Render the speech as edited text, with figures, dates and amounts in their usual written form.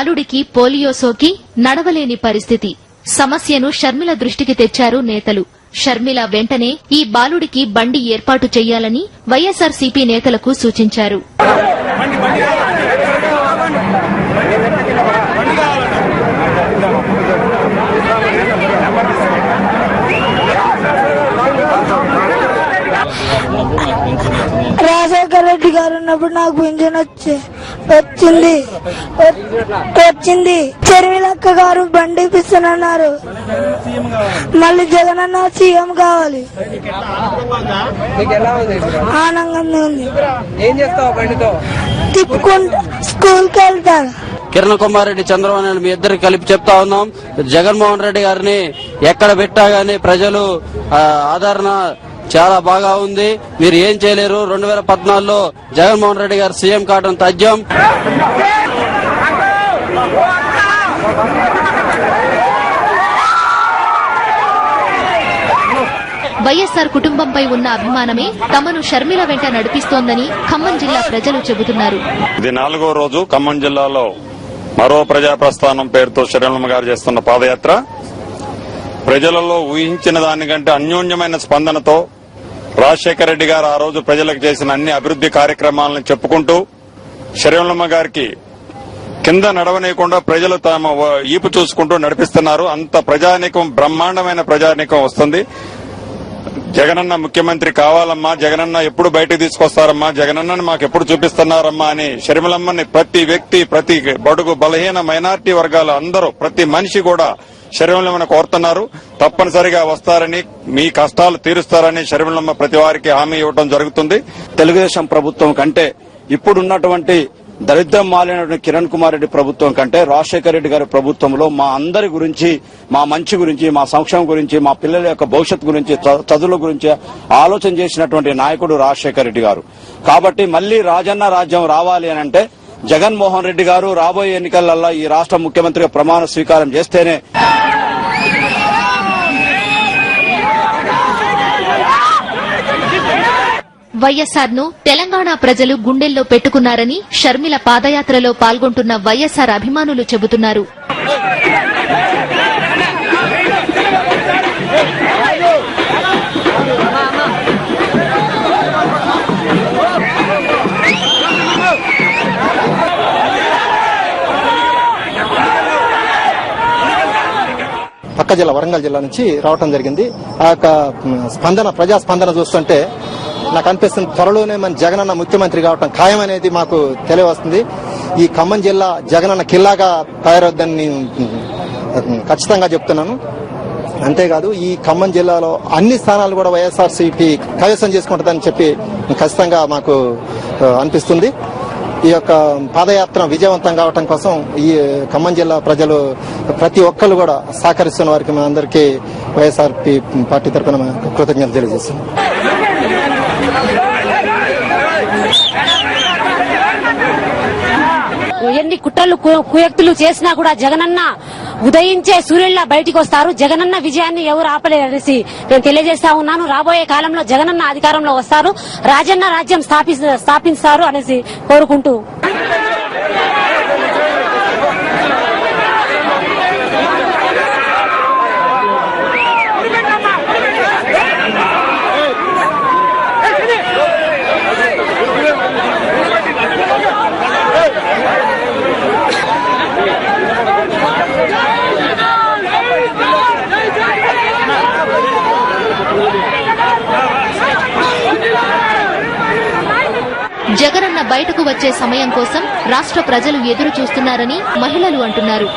బాలుడికి polio సోకి నడవలేని పరిస్థితి. సమస్యను షర్మిల దృష్టికి తెచ్చారు నేతలు. షర్మిల వెంటనే ఈ బాలుడికి బండి ఏర్పాటు చేయాలని వైఎస్సార్సీపీ నేతలకు సూచించారు. రాజశేఖర రెడ్డి గారు ఉన్నప్పుడు నాకు పింఛన్ వచ్చింది. చెరువిలక్క గారు బండి ఇప్పిస్తున్నారు. మళ్ళీ జగనన్న సీఎం కావాలి. ఆనందంగా ఉంది. ఏం చేస్తావు బండితో? తిప్పుకుంటూ స్కూల్కి వెళ్తాను. కిరణ్ కుమార్ రెడ్డి, చంద్రబాబు నాయుడు మీ ఇద్దరికి కలిపి చెప్తా ఉన్నాం, జగన్మోహన్ రెడ్డి గారిని ఎక్కడ పెట్టా గానీ ప్రజలు ఆదరణ చాలా బాగా ఉంది. మీరు ఏం చేయలేరు. 2014లో జగన్మోహన్ రెడ్డి గారు సీఎం కావడం తథ్యం. వైఎస్సార్ కుటుంబంపై ఉన్న అభిమానమే తమను షర్మిల వెంట నడిపిస్తోందని ఖమ్మం జిల్లా ప్రజలు చెబుతున్నారు. ఇది 4వ రోజు ఖమ్మం జిల్లాలో మరో ప్రజా ప్రస్థానం పేరుతో షర్మిలమ్మ గారు చేస్తున్న పాదయాత్ర ప్రజలలో ఊహించిన దానికంటే అన్యోన్యమైన స్పందనతో రాజశేఖర రెడ్డి గారు ఆ రోజు ప్రజలకు చేసిన అన్ని అభివృద్ది కార్యక్రమాలను చెప్పుకుంటూ షర్మిలమ్మ గారికి కింద నడవనీయకుండా ప్రజలు తమ ఈపు చూసుకుంటూ నడిపిస్తున్నారు. అంత ప్రజానీకం, బ్రహ్మాండమైన ప్రజానీకం వస్తుంది. జగనన్న ముఖ్యమంత్రి కావాలమ్మా, జగనన్న ఎప్పుడు బయటకు తీసుకొస్తారమ్మా, జగనన్నని మాకు ఎప్పుడు చూపిస్తున్నారమ్మా అని షర్మిలమ్మని ప్రతి వ్యక్తి, ప్రతి బడుగు బలహీన మైనారిటీ వర్గాలు అందరూ, ప్రతి మనిషి కూడా షర్మిలమ్మని కోరుతున్నారు. తప్పనిసరిగా వస్తారని, మీ కష్టాలు తీరుస్తారని షర్మిలమ్మ ప్రతి వారికి హామీ ఇవ్వడం జరుగుతుంది. తెలుగుదేశం ప్రభుత్వం కంటే ఇప్పుడున్నటువంటి దరిద్రం మాలినటువంటి కిరణ్ కుమార్ రెడ్డి ప్రభుత్వం కంటే రాజశేఖర రెడ్డి గారి ప్రభుత్వంలో మా అందరి గురించి, మా మంచి గురించి, మా సంక్షేమం గురించి, మా పిల్లల యొక్క భవిష్యత్తు గురించి, చదువుల గురించి ఆలోచన చేసినటువంటి నాయకుడు రాజశేఖర రెడ్డి గారు. కాబట్టి మళ్లీ రాజన్న రాజ్యం రావాలి అని అంటే జగన్మోహన్ రెడ్డి గారు రాబోయే ఎన్నికలలో ఈ రాష్ట్ర ముఖ్యమంత్రిగా ప్రమాణ స్వీకారం చేస్తేనే వైఎస్సార్ ను తెలంగాణ ప్రజలు గుండెల్లో పెట్టుకున్నారని షర్మిల పాదయాత్రలో పాల్గొంటున్న వైఎస్సార్ అభిమానులు చెబుతున్నారు. పక్క జిల్లా వరంగల్ జిల్లా నుంచి రావటం జరిగింది. ఆ యొక్క స్పందన, ప్రజా స్పందన చూస్తుంటే నాకు అనిపిస్తుంది త్వరలోనే మన జగనన్న ముఖ్యమంత్రి కావటం ఖాయమనేది మాకు తెలియవస్తుంది. ఈ ఖమ్మం జిల్లా జగనన్న కిల్లాగా తయారవుద్దని ఖచ్చితంగా చెప్తున్నాను. అంతేకాదు ఈ ఖమ్మం జిల్లాలో అన్ని స్థానాలు కూడా వైఎస్ఆర్సీపీ కైవసం చేసుకుంటుందని చెప్పి ఖచ్చితంగా మాకు అనిపిస్తుంది. ఈ యొక్క పాదయాత్ర విజయవంతం కావటం కోసం ఈ ఖమ్మం జిల్లా ప్రజలు ప్రతి ఒక్కరు కూడా సహకరిస్తున్న వారికి మా అందరికీ వైఎస్ఆర్పీ పార్టీ తరఫున కృతజ్ఞతలు తెలియజేస్తున్నాం. ఎన్ని కుట్రలు కుయక్తులు చేసినా కూడా జగనన్న ఉదయించే సూర్యుల్లా బయటికి వస్తారు. జగనన్న విజయాన్ని ఎవరు ఆపలేరనేసి నేను తెలియజేస్తా ఉన్నాను. రాబోయే కాలంలో జగనన్న అధికారంలో వస్తారు, రాజన్న రాజ్యం స్థాపిస్తారు అనేసి కోరుకుంటూ జగనన్న బయటకు వచ్చే సమయం కోసం రాష్ట్ర ప్రజలు ఎదురు చూస్తున్నారని మహిళలు అంటున్నారు.